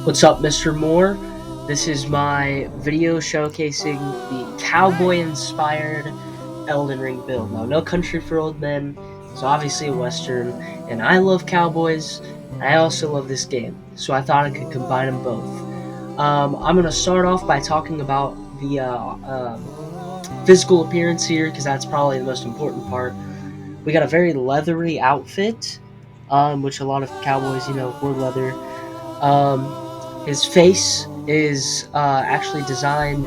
What's up, Mr. Moore? This is my video showcasing the cowboy-inspired Elden Ring build. Now, No Country for Old Men is obviously a Western, and I love cowboys, and I also love this game, so I thought I could combine them both. I'm going to start off by talking about the physical appearance here, because that's probably the most important part. We got a very leathery outfit, which a lot of cowboys, wear leather. His face is actually designed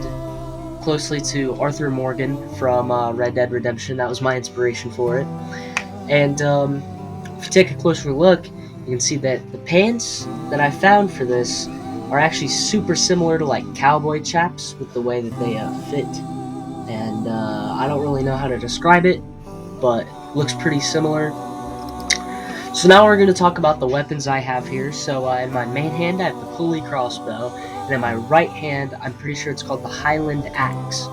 closely to Arthur Morgan from Red Dead Redemption. That was my inspiration for it. And if you take a closer look, you can see that the pants that I found for this are actually super similar to like cowboy chaps with the way that they fit. And I don't really know how to describe it, but it looks pretty similar. So now we're going to talk about the weapons I have here. So in my main hand I have the pulley crossbow, and in my right hand I'm pretty sure it's called the Highland axe.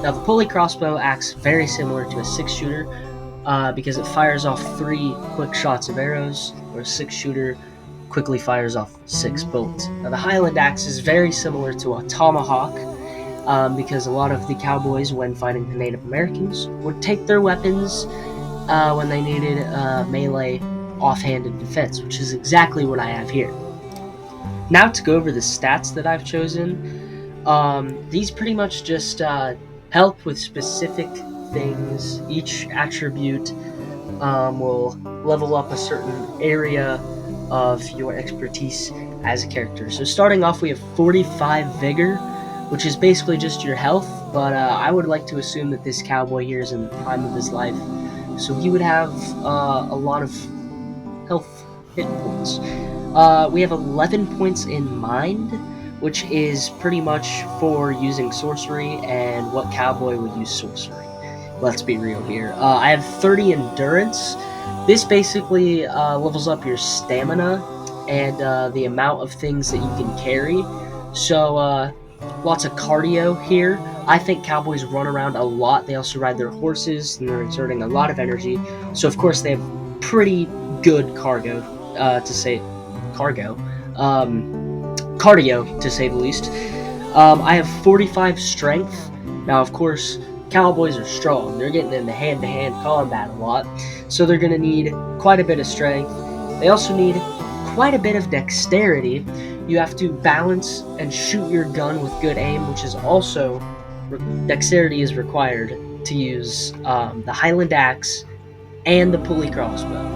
Now the pulley crossbow acts very similar to a 6-shooter because it fires off 3 quick shots of arrows, where a 6-shooter quickly fires off 6 bullets. Now the Highland axe is very similar to a tomahawk because a lot of the cowboys, when fighting the Native Americans, would take their weapons when they needed melee offhanded defense, which is exactly what I have here. Now to go over the stats that I've chosen, these pretty much just help with specific things. Each attribute will level up a certain area of your expertise as a character. So starting off, we have 45 vigor, which is basically just your health, but I would like to assume that this cowboy here is in the prime of his life, so he would have a lot of health hit points. We have 11 points in mind, which is pretty much for using sorcery and what cowboy would use sorcery. Let's be real here. I have 30 endurance. This basically levels up your stamina and the amount of things that you can carry. So lots of cardio here. I think cowboys run around a lot. They also ride their horses, and they're exerting a lot of energy. So of course they have pretty good cardio, to say the least. I have 45 strength. Now, of course, cowboys are strong. They're getting into hand-to-hand combat a lot, so they're going to need quite a bit of strength. They also need quite a bit of dexterity. You have to balance and shoot your gun with good aim, which is also dexterity is required to use the Highland axe and the pulley crossbow.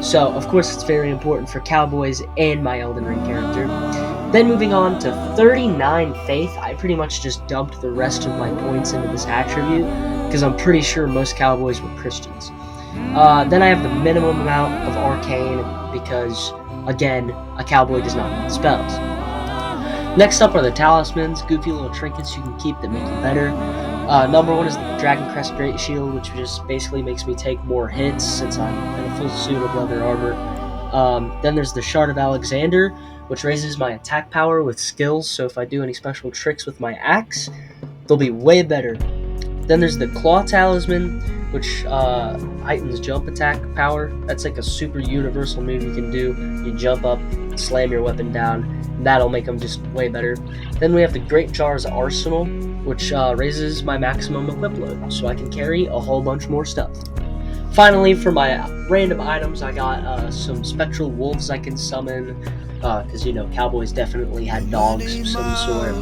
So, of course, it's very important for cowboys and my Elden Ring character. Then moving on to 39 faith, I pretty much just dumped the rest of my points into this attribute, because I'm pretty sure most cowboys were Christians. Then I have the minimum amount of arcane, because, again, a cowboy does not need spells. Next up are the talismans, goofy little trinkets you can keep that make you better. Number 1 is the Dragon Crest Great Shield, which just basically makes me take more hits since I'm in a full suit of leather armor. Then there's the Shard of Alexander, which raises my attack power with skills, so if I do any special tricks with my axe, they'll be way better. Then there's the Claw Talisman, which heightens jump attack power. That's like a super universal move you can do. You jump up, slam your weapon down, and that'll make them just way better. Then we have the Great Jar's Arsenal, which raises my maximum equip load, so I can carry a whole bunch more stuff. Finally, for my random items, I got some spectral wolves I can summon, because, cowboys definitely had dogs of some sort.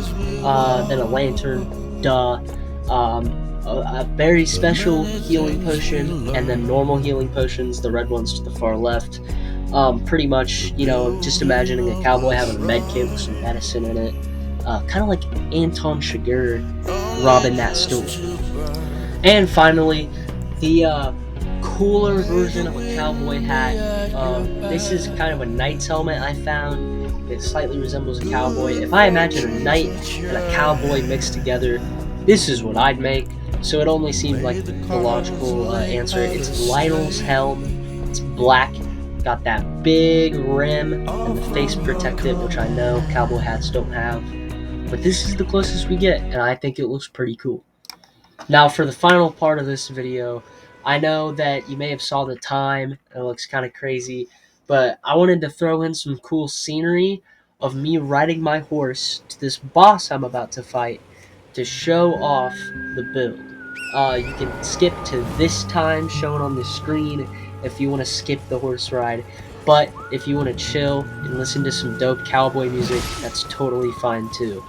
Then a lantern, a very special healing potion, and then normal healing potions, the red ones to the far left. Pretty much, just imagining a cowboy having a med kit with some medicine in it. Kind of like Anton Chigurh robbing that store. And finally, the cooler version of a cowboy hat. This is kind of a knight's helmet I found. It slightly resembles a cowboy. If I imagine a knight and a cowboy mixed together, this is what I'd make. So it only seemed like the logical answer. It's Lionel's helm. It's black. Got that big rim and the face protective, which I know cowboy hats don't have. But this is the closest we get, and I think it looks pretty cool. Now for the final part of this video, I know that you may have saw the time, it looks kind of crazy, but I wanted to throw in some cool scenery of me riding my horse to this boss I'm about to fight to show off the build. You can skip to this time shown on the screen if you want to skip the horse ride, but if you want to chill and listen to some dope cowboy music, that's totally fine too.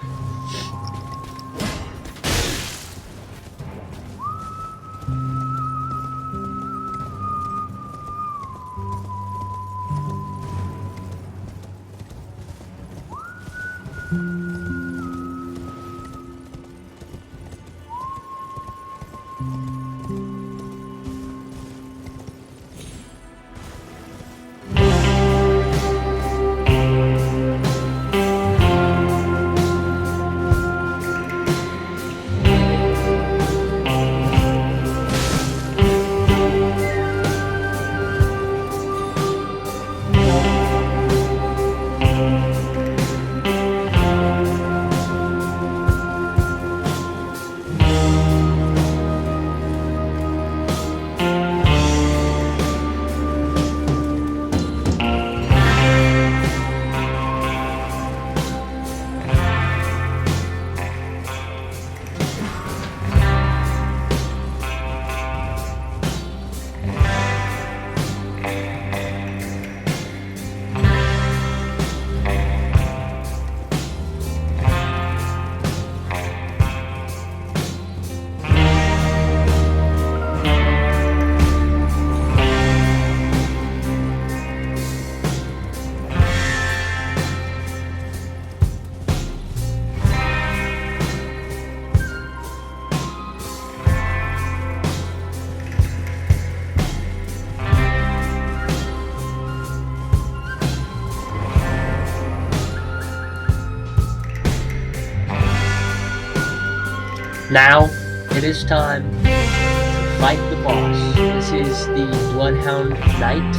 Now, it is time to fight the boss. This is the Bloodhound Knight,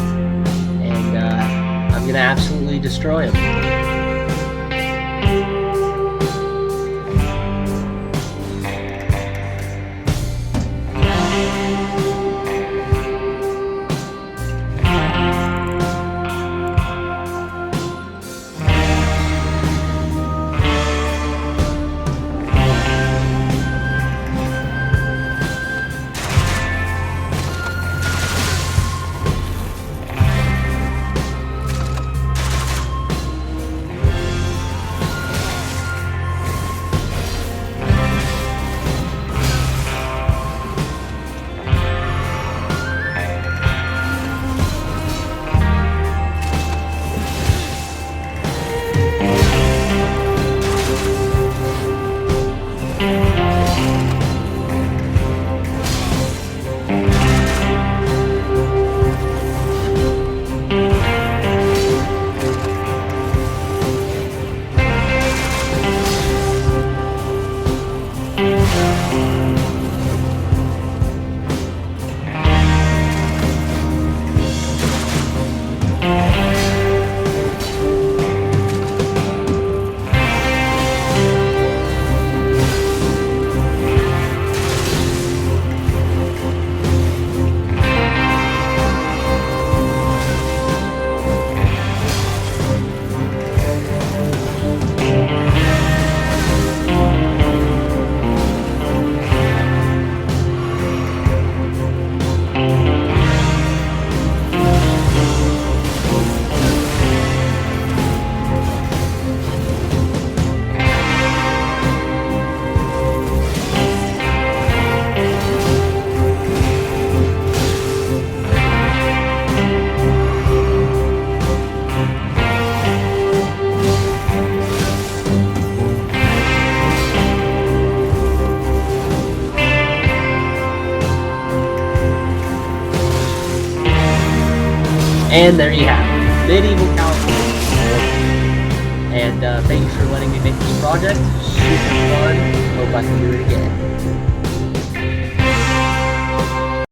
and I'm gonna absolutely destroy him. And there you have it, Medieval Cowboy. And thanks for letting me make this project. Super fun. Hope I can do it again.